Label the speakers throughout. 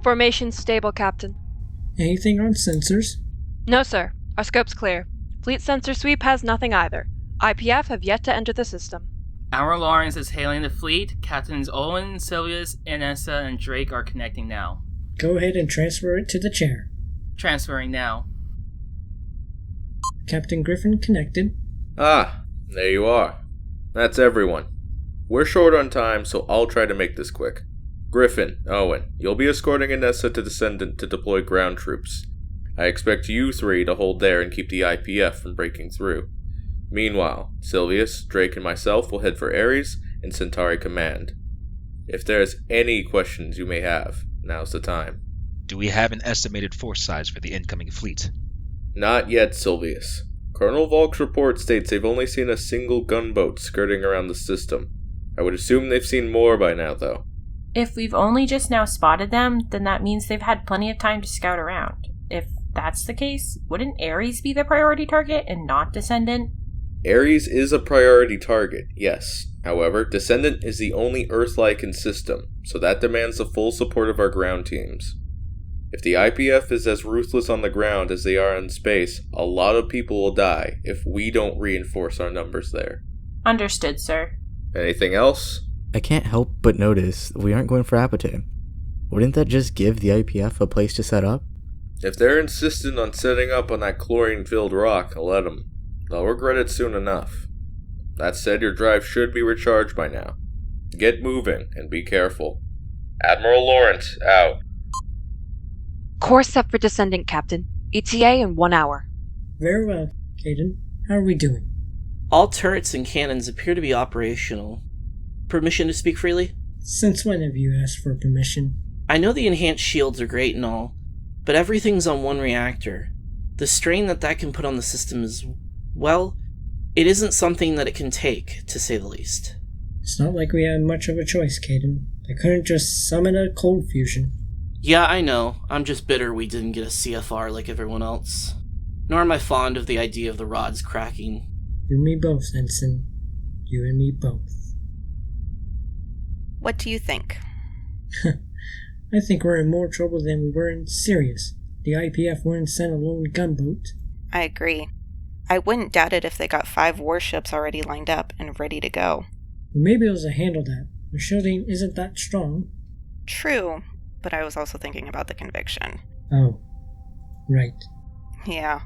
Speaker 1: Formation stable, Captain.
Speaker 2: Anything on sensors?
Speaker 1: No, sir. Our scope's clear. Fleet sensor sweep has nothing either. IPF have yet to enter the system.
Speaker 3: Admiral Lawrence is hailing the fleet. Captains Owen, Sylvius, Inessa, and Drake are connecting now.
Speaker 2: Go ahead and transfer it to the chair.
Speaker 3: Transferring now.
Speaker 2: Captain Griffin connected.
Speaker 4: Ah, there you are. That's everyone. We're short on time, so I'll try to make this quick. Griffin, Owen, you'll be escorting Inessa to Descendant to deploy ground troops. I expect you three to hold there and keep the IPF from breaking through. Meanwhile, Sylvius, Drake, and myself will head for Ares and Centauri Command. If there's any questions you may have, now's the time.
Speaker 5: Do we have an estimated force size for the incoming fleet?
Speaker 4: Not yet, Sylvius. Colonel Volk's report states they've only seen a single gunboat skirting around the system. I would assume they've seen more by now, though.
Speaker 6: If we've only just now spotted them, then that means they've had plenty of time to scout around. If that's the case, wouldn't Ares be the priority target and not Descendant?
Speaker 4: Ares is a priority target, yes. However, Descendant is the only Earth-like in system, so that demands the full support of our ground teams. If the IPF is as ruthless on the ground as they are in space, a lot of people will die if we don't reinforce our numbers there.
Speaker 6: Understood, sir.
Speaker 4: Anything else?
Speaker 7: I can't help but notice we aren't going for Apatite. Wouldn't that just give the IPF a place to set up?
Speaker 4: If they're insistent on setting up on that chlorine-filled rock, I'll let them. They'll regret it soon enough. That said, your drive should be recharged by now. Get moving, and be careful. Admiral Lawrence, out.
Speaker 1: Course set for Descendant, Captain. ETA in 1 hour.
Speaker 2: Very well, Caden. How are we doing?
Speaker 8: All turrets and cannons appear to be operational. Permission to speak freely?
Speaker 2: Since when have you asked for permission?
Speaker 8: I know the enhanced shields are great and all, but everything's on one reactor. The strain that can put on the system is, well, it isn't something that it can take, to say the least.
Speaker 2: It's not like we had much of a choice, Caden. I couldn't just summon a cold fusion.
Speaker 8: Yeah, I know. I'm just bitter we didn't get a CFR like everyone else. Nor am I fond of the idea of the rods cracking.
Speaker 2: You and me both, Ensign. You and me both.
Speaker 9: What do you think?
Speaker 2: I think we're in more trouble than we were in Sirius. The IPF wouldn't send a lone gunboat.
Speaker 9: I agree. I wouldn't doubt it if they got 5 warships already lined up and ready to go.
Speaker 2: We may be able to handle that. The shielding isn't that strong.
Speaker 9: True, but I was also thinking about the conviction.
Speaker 2: Oh, right.
Speaker 9: Yeah,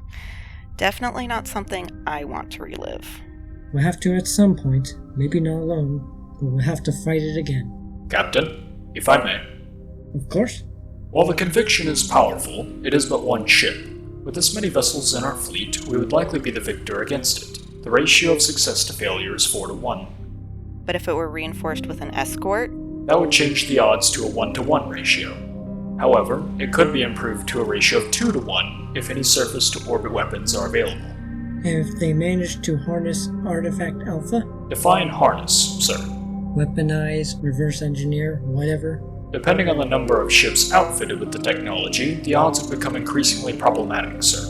Speaker 9: definitely not something I want to relive.
Speaker 2: We'll have to at some point, maybe not alone, but we'll have to fight it again.
Speaker 10: Captain, if I may.
Speaker 2: Of course.
Speaker 10: While the conviction is powerful, it is but one ship. With this many vessels in our fleet, we would likely be the victor against it. The ratio of success to failure is 4-1.
Speaker 9: But if it were reinforced with an escort?
Speaker 10: That would change the odds to a 1-to-1 ratio. However, it could be improved to a ratio of 2-to-1 if any surface-to-orbit weapons are available.
Speaker 2: If they manage to harness Artifact Alpha?
Speaker 10: Define harness, sir.
Speaker 2: Weaponize, reverse engineer, whatever?
Speaker 10: Depending on the number of ships outfitted with the technology, the odds have become increasingly problematic, sir.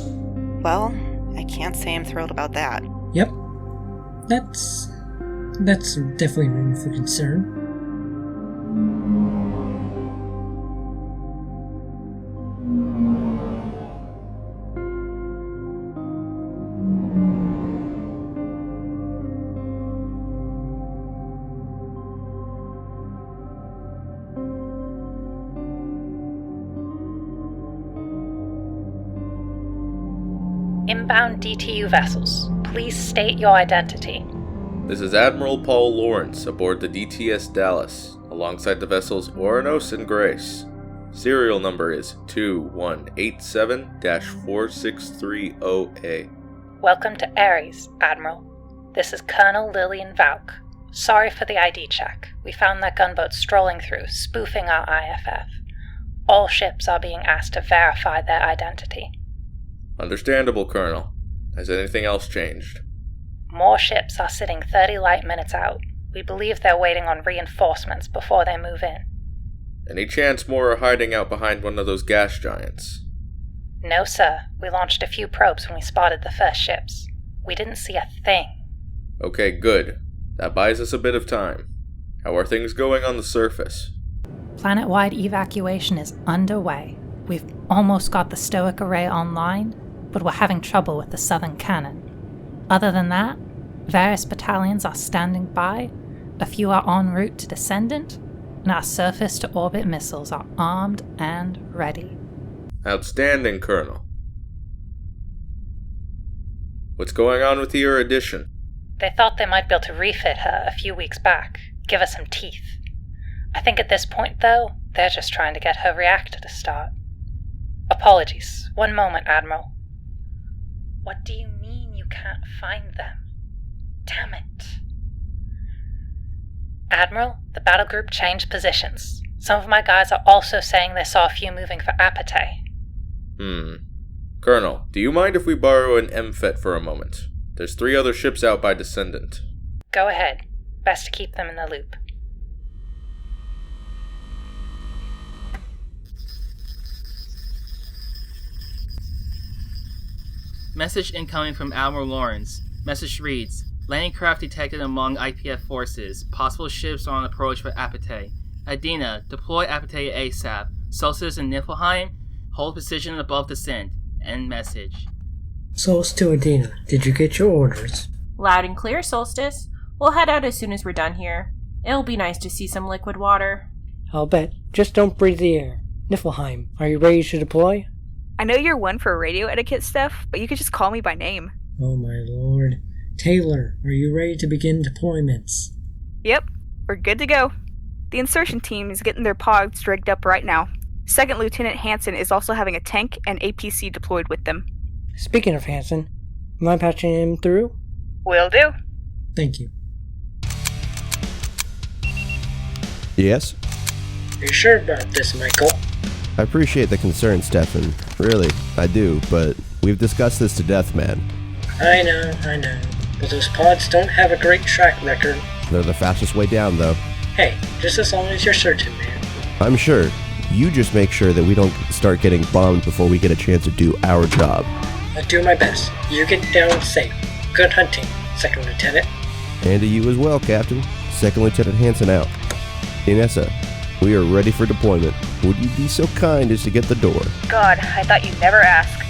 Speaker 9: Well, I can't say I'm thrilled about that.
Speaker 2: Yep. That's definitely room for concern.
Speaker 11: Inbound DTU vessels, please state your identity.
Speaker 4: This is Admiral Paul Lawrence aboard the DTS Dallas, alongside the vessels Oranos and Grace. Serial number is 2187-4630A.
Speaker 11: Welcome to Ares, Admiral. This is Colonel Lillian Valk. Sorry for the ID check. We found that gunboat strolling through, spoofing our IFF. All ships are being asked to verify their identity.
Speaker 4: Understandable, Colonel. Has anything else changed?
Speaker 11: More ships are sitting 30 light minutes out. We believe they're waiting on reinforcements before they move in.
Speaker 4: Any chance more are hiding out behind one of those gas giants?
Speaker 11: No, sir. We launched a few probes when we spotted the first ships. We didn't see a thing.
Speaker 4: Okay, good. That buys us a bit of time. How are things going on the surface?
Speaker 11: Planet-wide evacuation is underway. We've almost got the Stoic Array online, but we're having trouble with the southern cannon. Other than that, various battalions are standing by, a few are en route to Descendant, and our surface-to-orbit missiles are armed and ready.
Speaker 4: Outstanding, Colonel. What's going on with your addition?
Speaker 11: They thought they might be able to refit her a few weeks back, give her some teeth. I think at this point, though, they're just trying to get her reactor to start. Apologies. One moment, Admiral. What do you mean you can't find them? Damn it. Admiral, the battle group changed positions. Some of my guys are also saying they saw a few moving for Apatay.
Speaker 4: Colonel, do you mind if we borrow an MFET for a moment? There's 3 other ships out by Descendant.
Speaker 11: Go ahead. Best to keep them in the loop.
Speaker 3: Message incoming from Admiral Lawrence. Message reads, landing craft detected among IPF forces. Possible ships are on approach for Apatay. Adina, deploy Apatay ASAP. Solstice and Niflheim, hold position above descent. End message.
Speaker 2: Solstice to Adina, did you get your orders?
Speaker 6: Loud and clear, Solstice. We'll head out as soon as we're done here. It'll be nice to see some liquid water.
Speaker 2: I'll bet. Just don't breathe the air. Niflheim, are you ready to deploy?
Speaker 12: I know you're one for radio etiquette stuff, but you could just call me by name.
Speaker 2: Oh my lord. Taylor, are you ready to begin deployments?
Speaker 12: Yep, we're good to go. The insertion team is getting their pods rigged up right now. Second Lieutenant Hansen is also having a tank and APC deployed with them.
Speaker 2: Speaking of Hansen, am I patching him through?
Speaker 12: Will do.
Speaker 2: Thank you.
Speaker 13: Yes?
Speaker 2: Are you sure about this, Michael?
Speaker 13: I appreciate the concern, Stefan. Really, I do, but we've discussed this to death, man.
Speaker 2: I know. But those pods don't have a great track record.
Speaker 13: They're the fastest way down, though.
Speaker 2: Hey, just as long as you're certain, man.
Speaker 13: I'm sure. You just make sure that we don't start getting bombed before we get a chance to do our job.
Speaker 2: I'll do my best. You get down safe. Good hunting, Second Lieutenant.
Speaker 13: And to you as well, Captain. Second Lieutenant Hansen out. Inessa, we are ready for deployment. Would you be so kind as to get the door?
Speaker 12: God, I thought you'd never ask.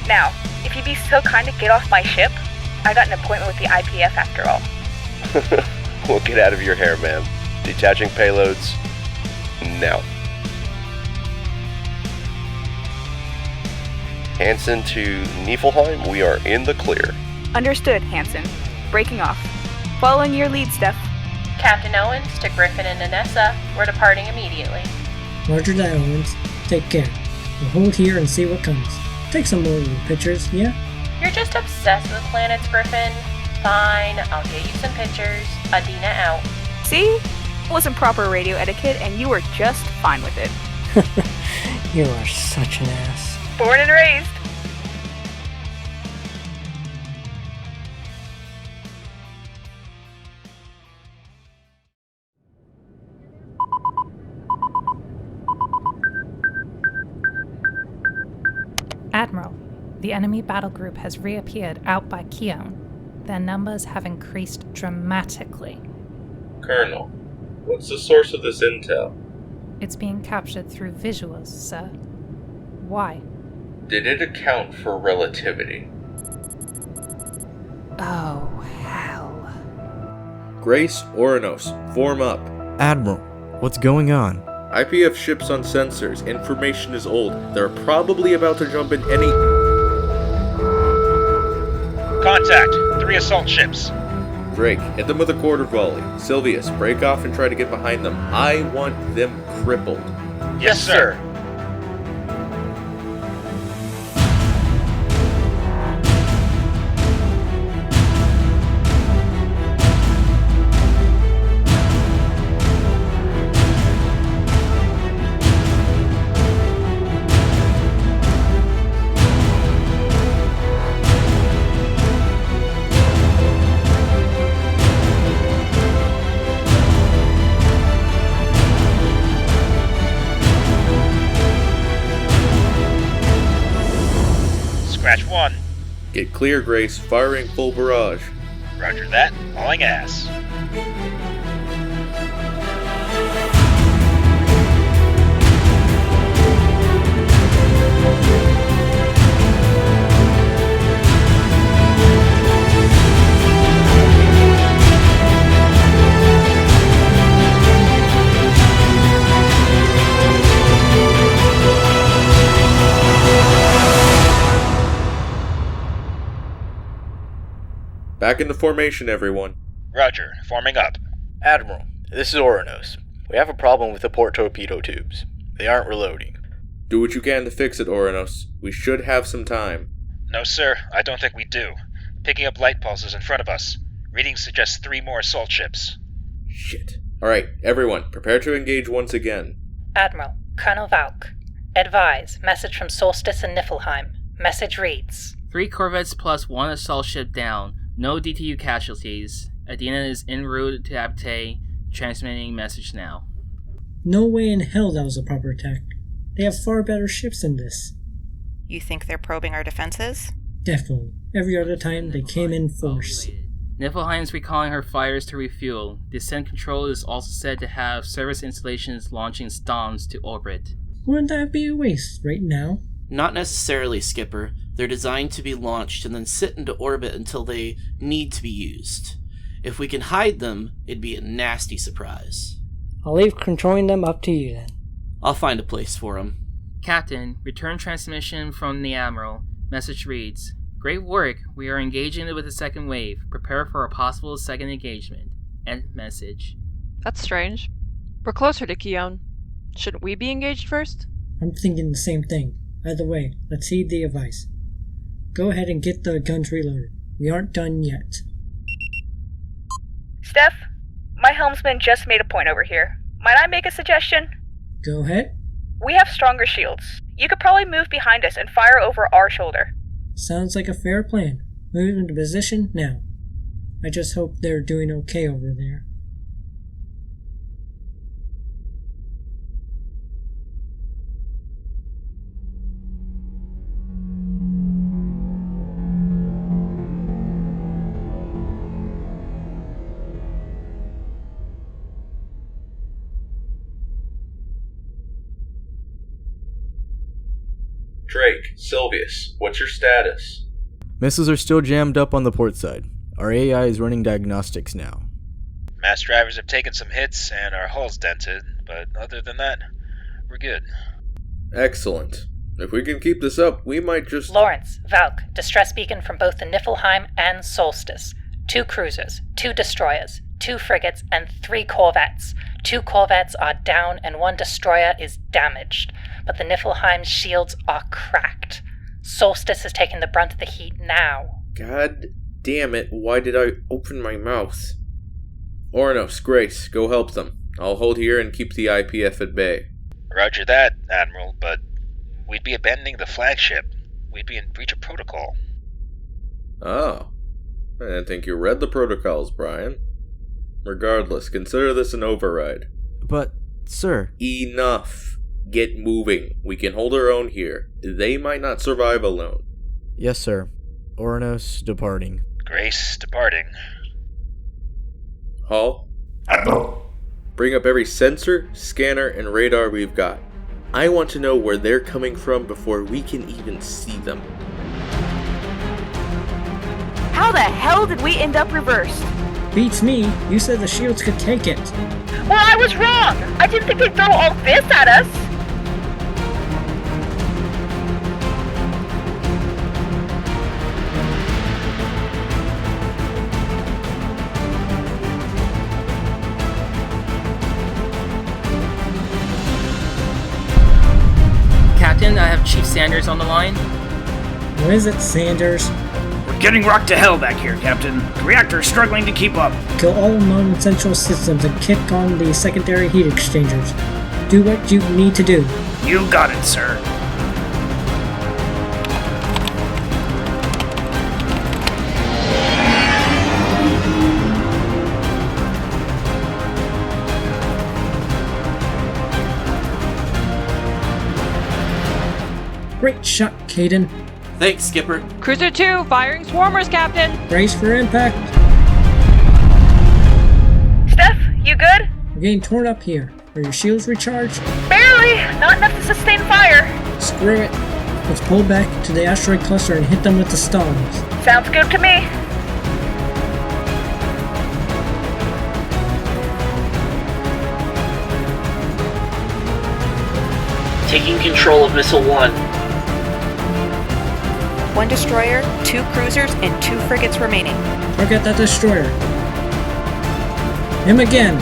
Speaker 12: Now, if you'd be so kind to get off my ship, I got an appointment with the IPF after all.
Speaker 13: We'll get out of your hair, ma'am. Detaching payloads now. Hansen to Niflheim, we are in the clear.
Speaker 12: Understood, Hansen. Breaking off. Following your lead, Steph.
Speaker 6: Captain Owens to Griffin and Anessa. We're departing immediately.
Speaker 2: Roger that, Owens. Take care. We'll hold here and see what comes. Take some more little pictures, yeah?
Speaker 6: You're just obsessed with planets, Griffin. Fine, I'll get you some pictures. Adina out.
Speaker 12: See? It wasn't proper radio etiquette, and you were just fine with it.
Speaker 2: You are such an ass.
Speaker 12: Born and raised.
Speaker 11: Admiral, the enemy battle group has reappeared out by Keone. Their numbers have increased dramatically.
Speaker 4: Colonel, what's the source of this intel?
Speaker 11: It's being captured through visuals, sir. Why?
Speaker 4: Did it account for relativity?
Speaker 11: Oh, hell.
Speaker 4: Grace, Oranos, form up.
Speaker 7: Admiral, what's going on?
Speaker 4: IPF ships on sensors. Information is old. They're probably about to jump in any...
Speaker 14: Contact! 3 assault ships.
Speaker 4: Drake, hit them with a quarter volley. Sylvius, break off and try to get behind them. I want them crippled.
Speaker 14: Yes, sir. Scratch 1.
Speaker 4: Get clear, Grace. Firing full barrage.
Speaker 14: Roger that. Hauling ass.
Speaker 4: Back into formation, everyone.
Speaker 14: Roger. Forming up.
Speaker 15: Admiral, this is Oranos. We have a problem with the port torpedo tubes. They aren't reloading.
Speaker 4: Do what you can to fix it, Oranos. We should have some time.
Speaker 14: No, sir. I don't think we do. Picking up light pulses in front of us. Readings suggest 3 more assault ships.
Speaker 4: Shit. Alright, everyone, prepare to engage once again.
Speaker 11: Admiral, Colonel Valk. Advise, message from Solstice and Niflheim. Message reads:
Speaker 3: 3 corvettes plus 1 assault ship down. No DTU casualties. Adina is en route to Apte, transmitting message now.
Speaker 2: No way in hell that was a proper attack. They have far better ships than this.
Speaker 9: You think they're probing our defenses?
Speaker 2: Definitely. Every other time they came in force.
Speaker 3: Niflheim's recalling her fighters to refuel. Descent Control is also said to have service installations launching Stoms to orbit.
Speaker 2: Wouldn't that be a waste right now?
Speaker 8: Not necessarily, Skipper. They're designed to be launched and then sit into orbit until they need to be used. If we can hide them, it'd be a nasty surprise.
Speaker 2: I'll leave controlling them up to you then.
Speaker 8: I'll find a place for them.
Speaker 3: Captain, return transmission from the Admiral. Message reads: Great work. We are engaging with the second wave. Prepare for a possible second engagement. End message.
Speaker 1: That's strange. We're closer to Keon. Shouldn't we be engaged first?
Speaker 2: I'm thinking the same thing. Either way, let's heed the advice. Go ahead and get the guns reloaded. We aren't done yet.
Speaker 12: Steph, my helmsman just made a point over here. Might I make a suggestion?
Speaker 2: Go ahead.
Speaker 12: We have stronger shields. You could probably move behind us and fire over our shoulder.
Speaker 2: Sounds like a fair plan. Move into position now. I just hope they're doing okay over there.
Speaker 4: Drake, Sylvius, what's your status?
Speaker 7: Missiles are still jammed up on the port side. Our AI is running diagnostics now.
Speaker 14: Mass drivers have taken some hits and our hull's dented, but other than that, we're good.
Speaker 4: Excellent. If we can keep this up, we might just...
Speaker 11: Lawrence, Valk, distress beacon from both the Niflheim and Solstice. 2 cruisers, 2 destroyers, 2 frigates, and 3 corvettes. 2 corvettes are down and 1 destroyer is damaged, but the Niflheim's shields are cracked. Solstice is taking the brunt of the heat now.
Speaker 4: God damn it, why did I open my mouth? Oranos, Grace, go help them. I'll hold here and keep the IPF at bay.
Speaker 14: Roger that, Admiral, but we'd be abandoning the flagship. We'd be in breach of protocol.
Speaker 4: Oh. I didn't think you read the protocols, Brian. Regardless, consider this an override.
Speaker 7: But, sir...
Speaker 4: Enough. Get moving. We can hold our own here. They might not survive alone.
Speaker 7: Yes, sir. Oranos departing.
Speaker 14: Grace departing.
Speaker 4: Hall?
Speaker 10: Admiral.
Speaker 4: Bring up every sensor, scanner, and radar we've got. I want to know where they're coming from before we can even see them.
Speaker 12: How the hell did we end up reversed?
Speaker 2: Beats me. You said the shields could take it.
Speaker 12: Well, I was wrong. I didn't think they'd throw all this at us.
Speaker 3: Captain, I have Chief Sanders on the line.
Speaker 2: What is it, Sanders?
Speaker 16: We're getting rocked to hell back here, Captain. The reactor is struggling to keep up.
Speaker 2: Kill all non-essential systems and kick on the secondary heat exchangers. Do what you need to do.
Speaker 16: You got it, sir.
Speaker 2: Great shot, Caden.
Speaker 8: Thanks, Skipper.
Speaker 1: Cruiser 2, firing swarmers, Captain!
Speaker 2: Brace for impact.
Speaker 12: Steph, you good?
Speaker 2: We're getting torn up here. Are your shields recharged?
Speaker 12: Barely! Not enough to sustain fire.
Speaker 2: Screw it. Let's pull back to the asteroid cluster and hit them with the stones.
Speaker 12: Sounds good to me.
Speaker 8: Taking control of Missile 1.
Speaker 9: 1 destroyer, 2 cruisers, and 2 frigates remaining.
Speaker 2: Target that destroyer. Him again.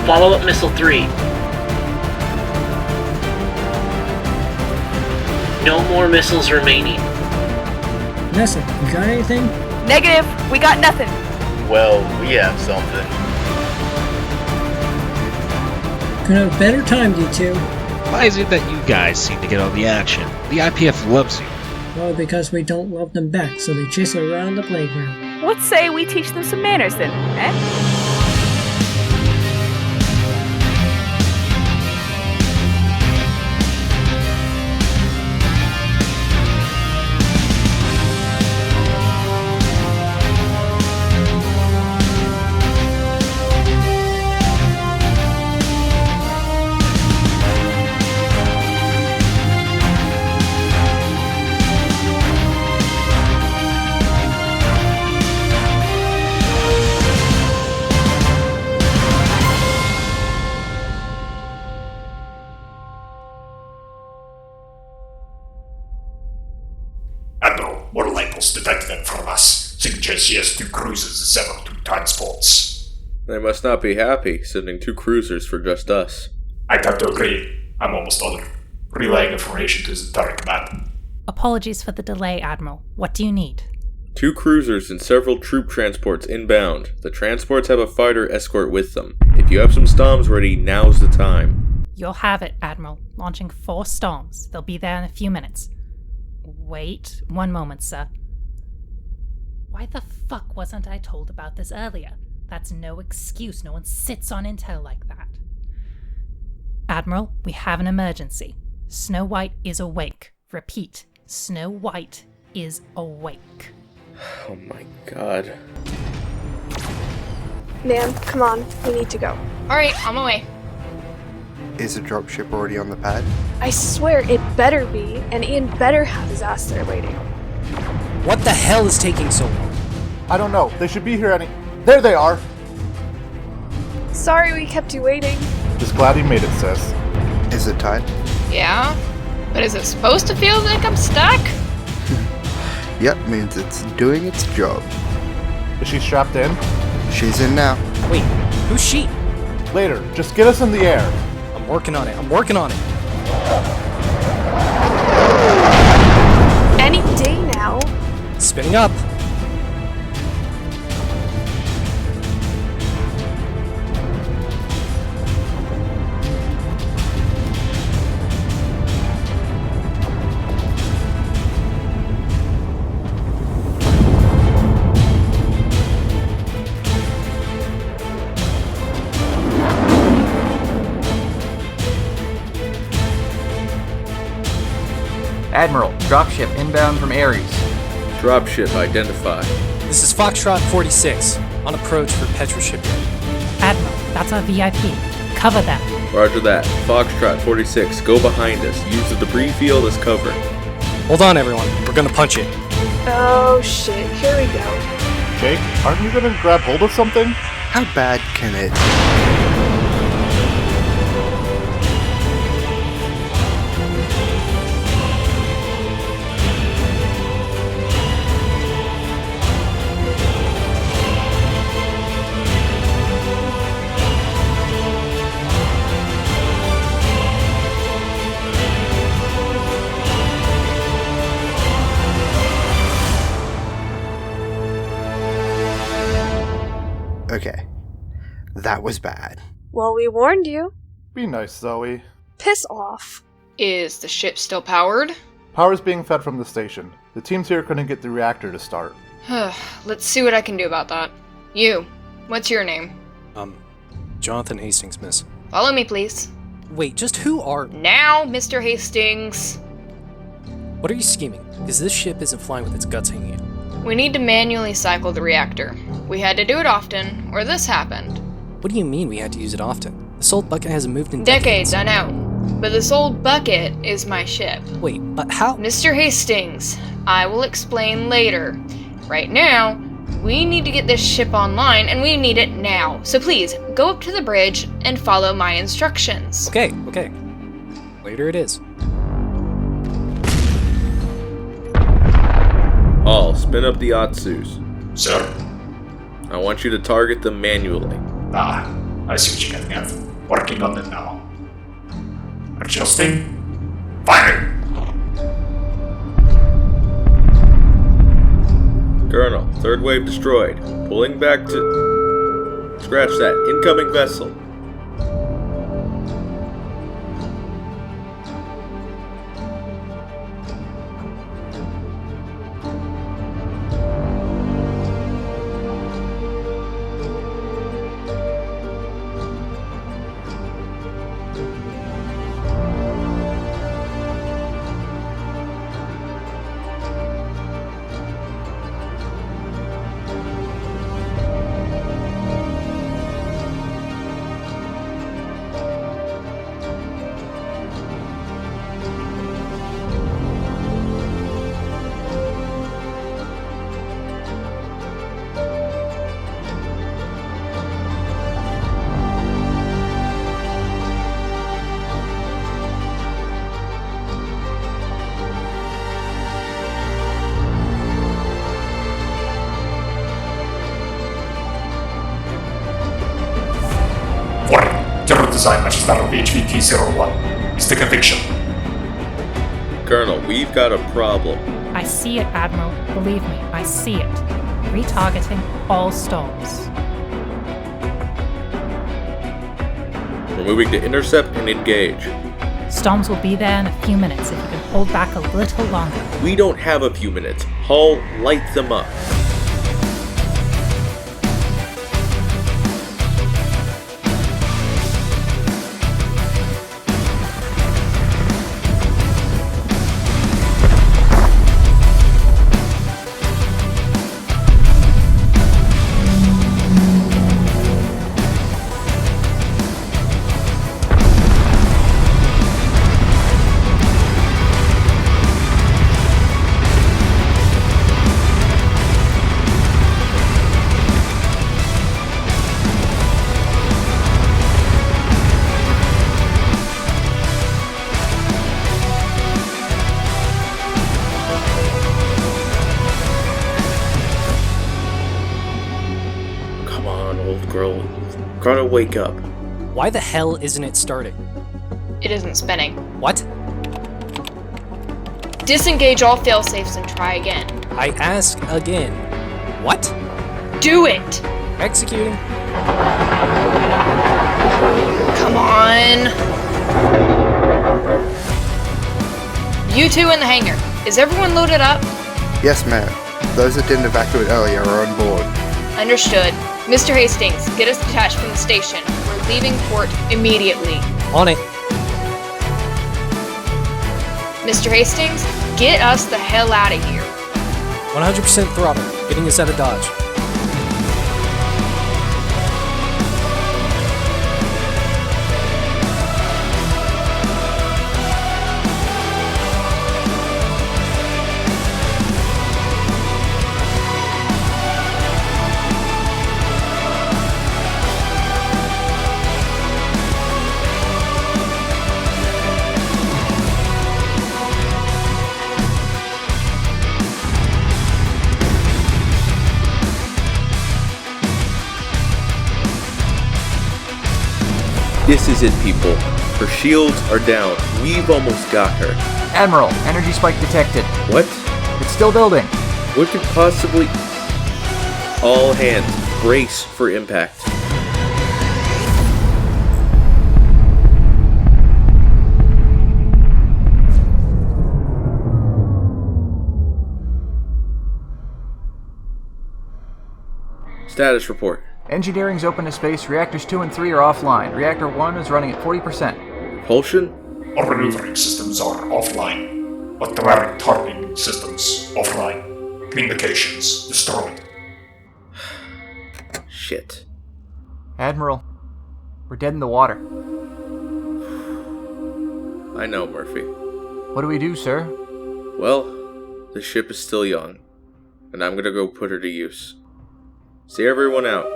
Speaker 8: Follow up Missile 3. No more missiles remaining.
Speaker 2: Nessa, you got anything?
Speaker 12: Negative. We got nothing.
Speaker 15: Well, we have something.
Speaker 2: Couldn't have a better time, D2.
Speaker 5: Why is it that you guys seem to get all the action? The IPF loves you.
Speaker 2: Well, because we don't love them back, so they chase us around the playground.
Speaker 12: Let's say we teach them some manners then, eh?
Speaker 10: Admiral, more light pulse detected in front of us. Suggests she has 2 cruisers and several 2 transports.
Speaker 4: They must not be happy, sending 2 cruisers for just us.
Speaker 10: I have to agree. I'm almost done. Relaying information to Centauri Command.
Speaker 11: Apologies for the delay, Admiral. What do you need?
Speaker 4: 2 cruisers and several troop transports inbound. The transports have a fighter escort with them. If you have some Storms ready, now's the time.
Speaker 11: You'll have it, Admiral. Launching 4 Storms. They'll be there in a few minutes. Wait 1 moment, sir. Why the fuck wasn't I told about this earlier? That's no excuse. No one sits on intel like that. Admiral, we have an emergency. Snow White is awake. Repeat, Snow White is awake.
Speaker 4: Oh my god.
Speaker 17: Ma'am, come on. We need to go.
Speaker 18: Alright, on my way.
Speaker 19: Is the dropship already on the pad?
Speaker 17: I swear it better be, and Ian better have his ass there waiting.
Speaker 20: What the hell is taking so long?
Speaker 21: I don't know. They should be here any... There they are!
Speaker 17: Sorry we kept you waiting.
Speaker 21: Just glad you made it, sis.
Speaker 19: Is it tight?
Speaker 18: Yeah? But is it supposed to feel like I'm stuck?
Speaker 19: Yep, means it's doing its job.
Speaker 21: Is she strapped in?
Speaker 19: She's in now.
Speaker 20: Wait, who's she?
Speaker 21: Later, just get us in the air.
Speaker 20: I'm working on it.
Speaker 17: Any day now.
Speaker 20: Spinning up.
Speaker 22: Admiral, dropship inbound from Ares.
Speaker 4: Dropship identified.
Speaker 20: This is Foxtrot 46, on approach for Petra shipyard.
Speaker 11: Admiral, that's our VIP. Cover them.
Speaker 4: Roger that. Foxtrot 46, go behind us. Use the debris field as cover.
Speaker 20: Hold on, everyone. We're gonna punch it.
Speaker 17: Oh shit, here we go.
Speaker 21: Jake, aren't you gonna grab hold of something?
Speaker 19: How bad can it? Okay, that was bad.
Speaker 17: Well, we warned you.
Speaker 21: Be nice, Zoe.
Speaker 17: Piss off.
Speaker 18: Is the ship still powered?
Speaker 21: Power's being fed from the station. The teams here couldn't get the reactor to start.
Speaker 18: Let's see what I can do about that. You, what's your name?
Speaker 20: Jonathan Hastings, miss.
Speaker 18: Follow me, please.
Speaker 20: Wait, just who are...
Speaker 18: Now, Mr. Hastings!
Speaker 20: What are you scheming? Because this ship isn't flying with its guts hanging out.
Speaker 18: We need to manually cycle the reactor. We had to do it often, or this happened.
Speaker 20: What do you mean we had to use it often? This old bucket hasn't moved in
Speaker 18: Decades, I know. But this old bucket is my ship.
Speaker 20: Wait, but how?
Speaker 18: Mr. Hastings, I will explain later. Right now, we need to get this ship online, and we need it now. So please, go up to the bridge and follow my instructions.
Speaker 20: Okay. Later it is.
Speaker 4: All, spin up the Atsus.
Speaker 10: Sir?
Speaker 4: I want you to target them manually.
Speaker 10: I see what you're getting at. Working on it now. Adjusting. Fire!
Speaker 4: Colonel, third wave destroyed. Pulling back to... Scratch that. Incoming vessel.
Speaker 10: Design matches that of HVT-01. It's the conviction.
Speaker 4: Colonel, we've got a problem.
Speaker 6: I see it, Admiral. Believe me, I see it. Retargeting all stalls.
Speaker 4: We're moving to intercept and engage.
Speaker 6: Storms will be there in a few minutes if you can hold back a little longer.
Speaker 4: We don't have a few minutes. Hull, light them up. Gotta wake up.
Speaker 20: Why the hell isn't it starting?
Speaker 18: It isn't spinning.
Speaker 20: What?
Speaker 18: Disengage all failsafes and try again.
Speaker 20: I ask again. What?
Speaker 18: Do it!
Speaker 20: Executing.
Speaker 18: Come on! You two in the hangar. Is everyone loaded up?
Speaker 19: Yes, ma'am. Those that didn't evacuate earlier are on board.
Speaker 18: Understood. Mr. Hastings, get us detached from the station. We're leaving port immediately.
Speaker 20: On it.
Speaker 18: Mr. Hastings, get us the hell out of here.
Speaker 20: 100% throttle. Getting us out of Dodge.
Speaker 4: This is it, people. Her shields are down. We've almost got her.
Speaker 22: Admiral, energy spike detected.
Speaker 4: What?
Speaker 22: It's still building.
Speaker 4: What could possibly... All hands, brace for impact. Status report.
Speaker 22: Engineering's open to space. Reactors 2 and 3 are offline. Reactor 1 is running at 40%.
Speaker 4: Propulsion?
Speaker 10: Our maneuvering systems are offline. Automatic targeting systems offline. Communications destroyed.
Speaker 4: Shit.
Speaker 22: Admiral, we're dead in the water.
Speaker 4: I know, Murphy.
Speaker 22: What do we do, sir?
Speaker 4: Well, the ship is still young, and I'm gonna go put her to use. See everyone out.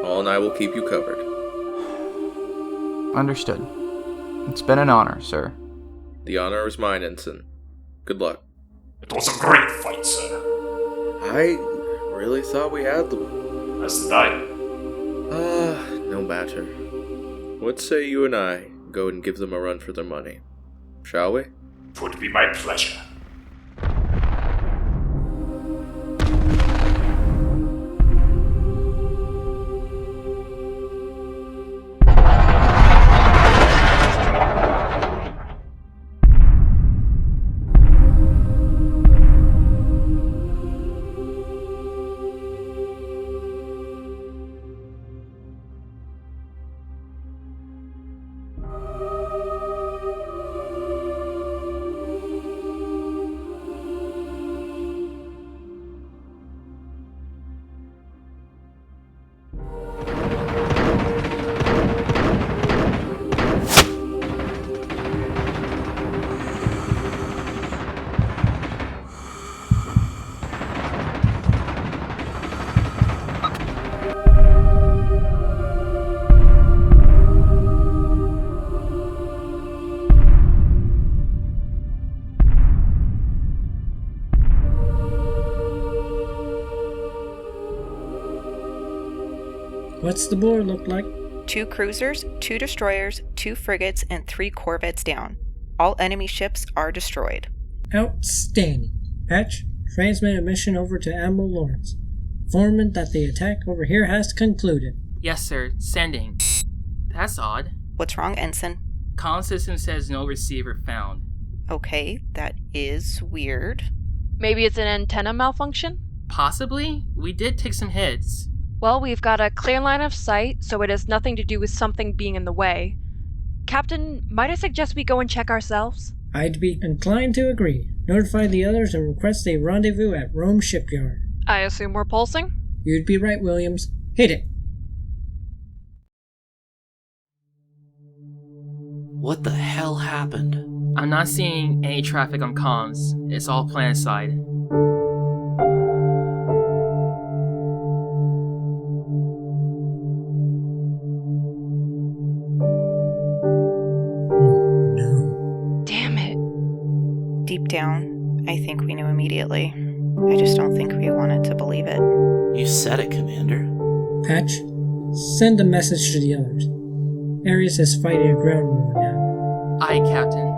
Speaker 4: All and I will keep you covered.
Speaker 22: Understood. It's been an honor, sir.
Speaker 4: The honor is mine, Ensign. Good luck.
Speaker 10: It was a great fight, sir.
Speaker 4: I really thought we had them.
Speaker 10: As did I.
Speaker 4: No matter. What say you and I go and give them a run for their money? Shall we?
Speaker 10: It would be my pleasure.
Speaker 2: What's the board look like?
Speaker 9: 2 cruisers, 2 destroyers, 2 frigates, and 3 corvettes down. All enemy ships are destroyed.
Speaker 2: Outstanding. Patch, transmit a mission over to Admiral Lawrence. Informant that the attack over here has concluded.
Speaker 3: Yes, sir. Sending. That's odd.
Speaker 9: What's wrong, Ensign?
Speaker 3: Comm system says no receiver found.
Speaker 9: Okay, that is weird.
Speaker 1: Maybe it's an antenna malfunction?
Speaker 3: Possibly? We did take some hits.
Speaker 1: Well, we've got a clear line of sight, so it has nothing to do with something being in the way. Captain, might I suggest we go and check ourselves?
Speaker 2: I'd be inclined to agree. Notify the others and request a rendezvous at Rome Shipyard.
Speaker 1: I assume we're pulsing?
Speaker 2: You'd be right, Williams. Hit it.
Speaker 8: What the hell happened?
Speaker 3: I'm not seeing any traffic on comms. It's all planet side.
Speaker 9: Deep down, I think we knew immediately. I just don't think we wanted to believe it.
Speaker 8: You said it, Commander.
Speaker 2: Patch, send a message to the others. Ares is fighting a ground war now.
Speaker 3: Aye, Captain.